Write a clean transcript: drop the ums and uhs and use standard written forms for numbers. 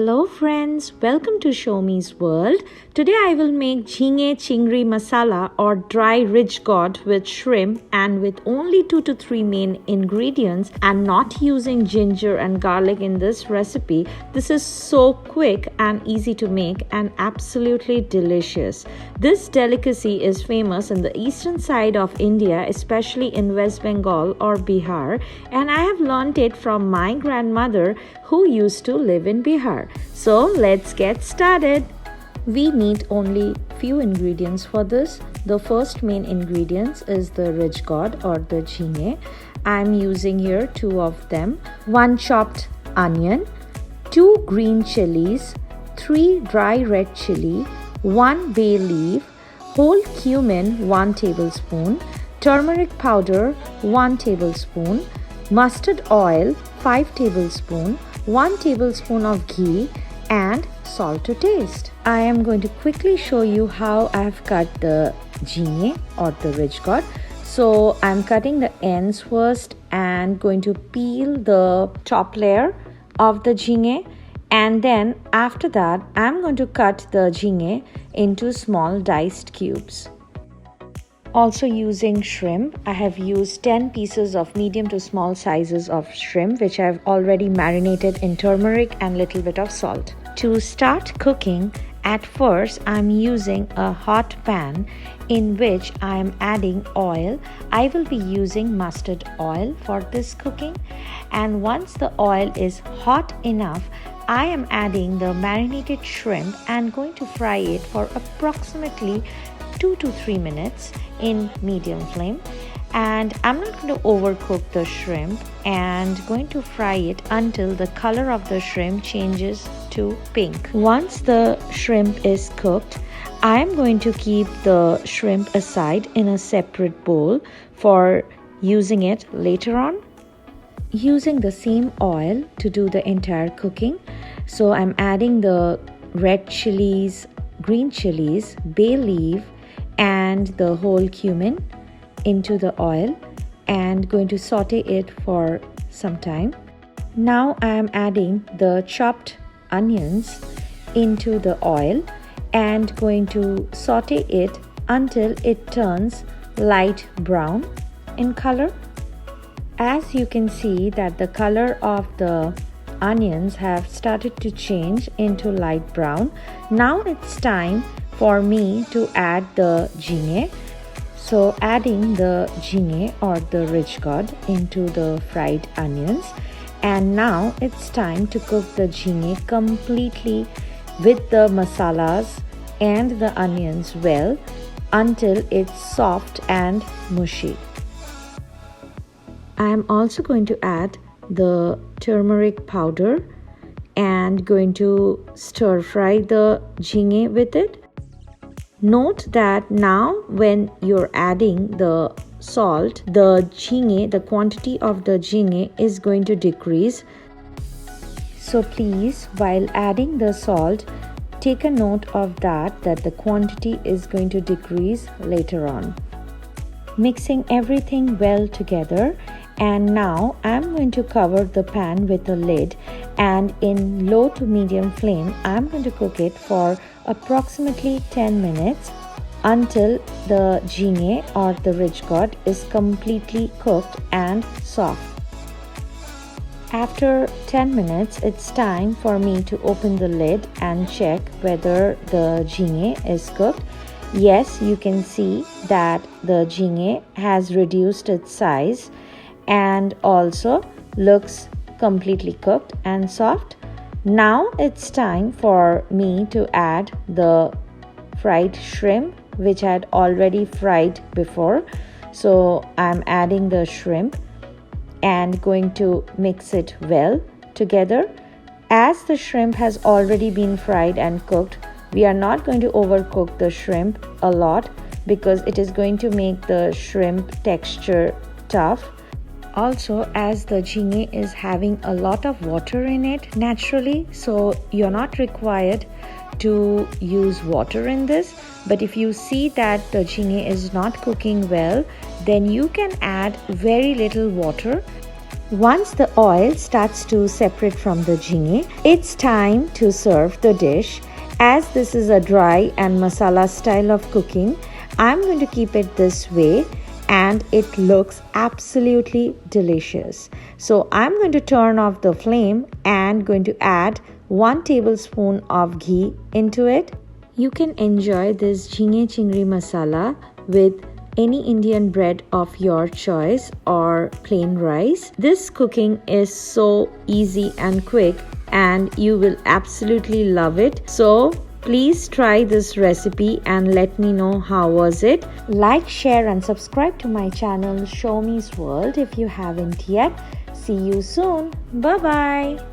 Hello friends, welcome to Soumiz World. Today I will make Jhinge Chingri Masala or dry rich gourd with shrimp and with only 2 to 3 main ingredients and not using ginger and garlic in this recipe. This is so quick and easy to make and absolutely delicious. This delicacy is famous in the eastern side of India, especially in West Bengal or Bihar, and I have learned it from my grandmother who used to live in Bihar. So let's get started. We need only few ingredients for this. The first main ingredients is the rich gourd or the jhinge. I'm using here 2 of them. 1 chopped onion, 2 green chilies, 3 dry red chili, 1 bay leaf, whole cumin 1 tablespoon, turmeric powder 1 tablespoon, mustard oil 5 tablespoon, 1 tablespoon of ghee and salt to taste. I am going to quickly show you how I have cut the jhinge or the rich gourd. So I'm cutting the ends first and going to peel the top layer of the jhinge, and then after that I'm going to cut the jhinge into small diced cubes. Also using shrimp, I have used 10 pieces of medium to small sizes of shrimp which I have already marinated in turmeric and little bit of salt. To start cooking, at first I am using a hot pan in which I am adding oil. I will be using mustard oil for this cooking, and once the oil is hot enough, I am adding the marinated shrimp and going to fry it for approximately 2 to 3 minutes in medium flame. And I'm not going to overcook the shrimp and going to fry it until the color of the shrimp changes to pink. Once the shrimp is cooked, I'm going to keep the shrimp aside in a separate bowl for using it later on. Using the same oil to do the entire cooking, so I'm adding the red chilies, green chilies, bay leaf and the whole cumin into the oil and going to saute it for some time. Now I am adding the chopped onions into the oil and going to saute it until it turns light brown in color. As you can see that the color of the onions have started to change into light brown. Now it's time for me to add the jhinge. So adding the jhinge or the rich gourd into the fried onions, and now it's time to cook the jhinge completely with the masalas and the onions well until it's soft and mushy. I am also going to add the turmeric powder and going to stir fry the jhinge with it. Note that now when you're adding the salt, the jhinge, the quantity of the jhinge is going to decrease. So please, while adding the salt, take a note of that the quantity is going to decrease later on. Mixing everything well together, and now I'm going to cover the pan with a lid, and in low to medium flame I'm going to cook it for approximately 10 minutes until the jhinge or the rich gourd is completely cooked and soft. After 10 minutes, it's time for me to open the lid and check whether the jhinge is cooked. Yes, you can see that the jhinge has reduced its size and also looks completely cooked and soft. Now it's time for me to add the fried shrimp which I had already fried before. So I'm adding the shrimp and going to mix it well together. As the shrimp has already been fried and cooked, we are not going to overcook the shrimp a lot because it is going to make the shrimp texture tough. Also, as the jhinge is having a lot of water in it naturally, so you're not required to use water in this. But if you see that the jhinge is not cooking well, then you can add very little water Once the oil starts to separate from the jhinge, it's time to serve the dish. As this is a dry and masala style of cooking, I'm going to keep it this way and it looks absolutely delicious. So I'm going to turn off the flame and going to add 1 tablespoon of ghee into it. You can enjoy this Jhinge Chingri Masala with any Indian bread of your choice or plain rice. This cooking is so easy and quick and you will absolutely love it. So please try this recipe and let me know how was it. Like, share and subscribe to my channel Soumiz World if you haven't yet. See you soon. Bye bye.